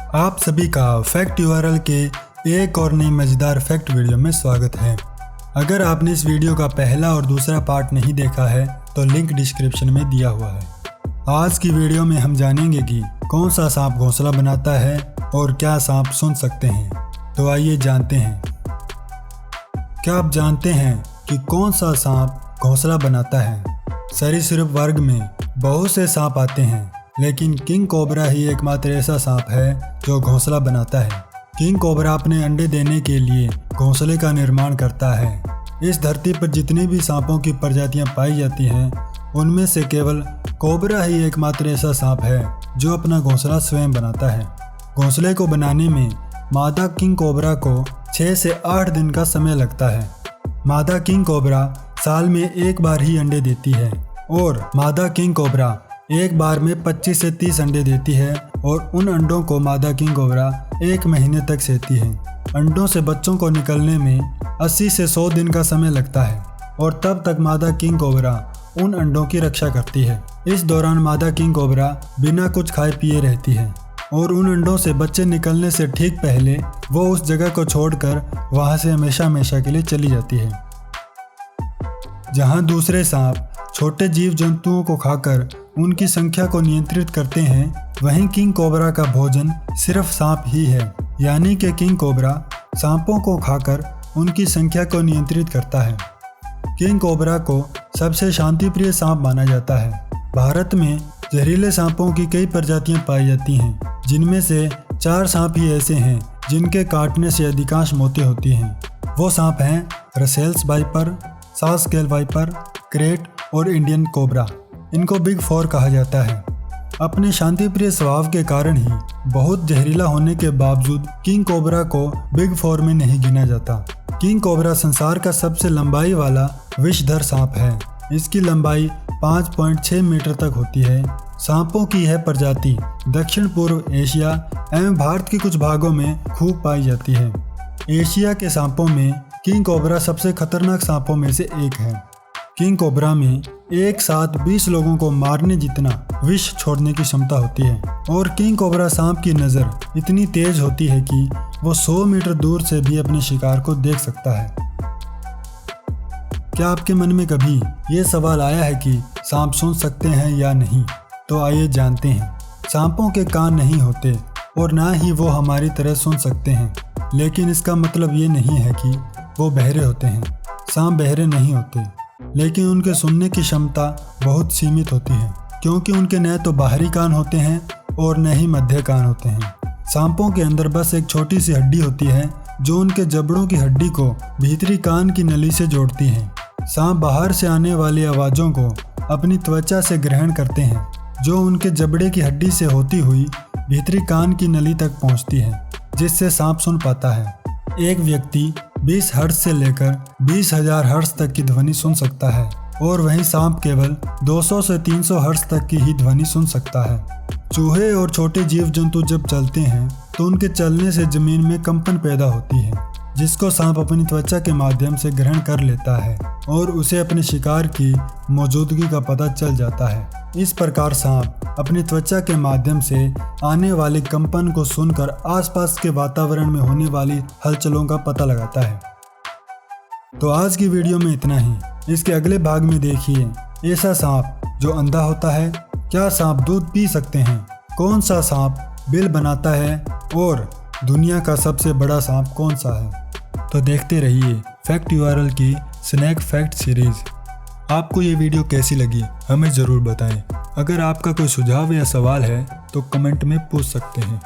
आप सभी का फैक्ट यूआरएल के एक और नई मज़ेदार फैक्ट वीडियो में स्वागत है। अगर आपने इस वीडियो का पहला और दूसरा पार्ट नहीं देखा है तो लिंक डिस्क्रिप्शन में दिया हुआ है। आज की वीडियो में हम जानेंगे कि कौन सा सांप घोंसला बनाता है और क्या सांप सुन सकते हैं। तो आइए जानते हैं। क्या आप जानते हैं कि कौन सा सांप घोंसला बनाता है? सरीसृप वर्ग में बहुत से सांप आते हैं, लेकिन किंग कोबरा ही एकमात्र ऐसा सांप है जो घोंसला बनाता है। किंग कोबरा अपने अंडे देने के लिए घोंसले का निर्माण करता है। इस धरती पर जितनी भी सांपों की प्रजातियां पाई जाती हैं, उनमें से केवल कोबरा ही एकमात्र ऐसा सांप है जो अपना घोंसला स्वयं बनाता है। घोंसले को बनाने में मादा किंग कोबरा को 6 से 8 दिन का समय लगता है। मादा किंग कोबरा साल में एक बार ही अंडे देती है और मादा किंग कोबरा एक बार में 25 से 30 अंडे देती है और उन अंडों को मादा किंग कोबरा 1 महीने तक सहती है। अंडों से बच्चों को निकलने में 80 से 100 दिन का समय लगता है और तब तक मादा किंग कोबरा उन अंडों की रक्षा करती है। इस दौरान मादा किंग कोबरा बिना कुछ खाए पिए रहती है और उन अंडों से बच्चे निकलने से ठीक पहले वो उस जगह को छोड़कर वहां से हमेशा के लिए चली जाती है। जहां दूसरे सांप छोटे जीव जंतुओं को खाकर उनकी संख्या को नियंत्रित करते हैं, वहीं किंग कोबरा का भोजन सिर्फ सांप ही है। यानी कि किंग कोबरा सांपों को खाकर उनकी संख्या को नियंत्रित करता है। किंग कोबरा को सबसे शांतिप्रिय सांप माना जाता है। भारत में जहरीले सांपों की कई प्रजातियां पाई जाती हैं, जिनमें से 4 सांप ही ऐसे हैं जिनके काटने से अधिकांश मौतें होती हैं। वो सांप हैं रसेल्स वाइपर, सास्केल वाइपर, क्रेट और इंडियन कोबरा। इनको बिग 4 कहा जाता है। अपने शांतिप्रिय स्वभाव के कारण ही बहुत जहरीला होने के बावजूद किंग कोबरा को बिग 4 में नहीं गिना जाता। किंग कोबरा संसार का सबसे लंबाई वाला विषधर सांप है। इसकी लंबाई 5.6 मीटर तक होती है। सांपों की यह प्रजाति दक्षिण पूर्व एशिया एवं भारत के कुछ भागों में खूब पाई जाती है। एशिया के सांपों में किंग कोबरा सबसे खतरनाक सांपों में से एक है। किंग कोबरा में एक साथ 20 लोगों को मारने जितना विष छोड़ने की क्षमता होती है और किंग कोबरा सांप की नज़र इतनी तेज होती है कि वो 100 मीटर दूर से भी अपने शिकार को देख सकता है। क्या आपके मन में कभी ये सवाल आया है कि सांप सुन सकते हैं या नहीं? तो आइए जानते हैं। सांपों के कान नहीं होते और ना ही वो हमारी तरह सुन सकते हैं, लेकिन इसका मतलब ये नहीं है कि वो बहरे होते हैं। सांप बहरे नहीं होते, लेकिन उनके सुनने की क्षमता बहुत सीमित होती है, क्योंकि उनके न तो बाहरी कान होते हैं और न ही मध्य कान होते हैं। सांपों के अंदर बस एक छोटी सी हड्डी होती है जो उनके जबड़ों की हड्डी को भीतरी कान की नली से जोड़ती है। सांप बाहर से आने वाली आवाज़ों को अपनी त्वचा से ग्रहण करते हैं, जो उनके जबड़े की हड्डी से होती हुई भीतरी कान की नली तक पहुंचती है, जिससे सांप सुन पाता है। एक व्यक्ति 20 हर्ट्ज से लेकर 20,000 हर्ट्ज तक की ध्वनि सुन सकता है और वहीं सांप केवल 200 से 300 हर्ट्ज तक की ही ध्वनि सुन सकता है। चूहे और छोटे जीव जंतु जब चलते हैं तो उनके चलने से जमीन में कंपन पैदा होती है, जिसको सांप अपनी त्वचा के माध्यम से ग्रहण कर लेता है और उसे अपने शिकार की मौजूदगी का पता चल जाता है। इस प्रकार सांप अपनी त्वचा के माध्यम से आने वाले कंपन को सुनकर आसपास के वातावरण में होने वाली हलचलों का पता लगाता है। तो आज की वीडियो में इतना ही। इसके अगले भाग में देखिए ऐसा सांप जो अंधा होता है, क्या सांप दूध पी सकते हैं, कौन सा सांप बिल बनाता है और दुनिया का सबसे बड़ा सांप कौन सा है। तो देखते रहिए फैक्ट यूआरएल की स्नैक फैक्ट सीरीज। आपको ये वीडियो कैसी लगी हमें ज़रूर बताएं। अगर आपका कोई सुझाव या सवाल है तो कमेंट में पूछ सकते हैं।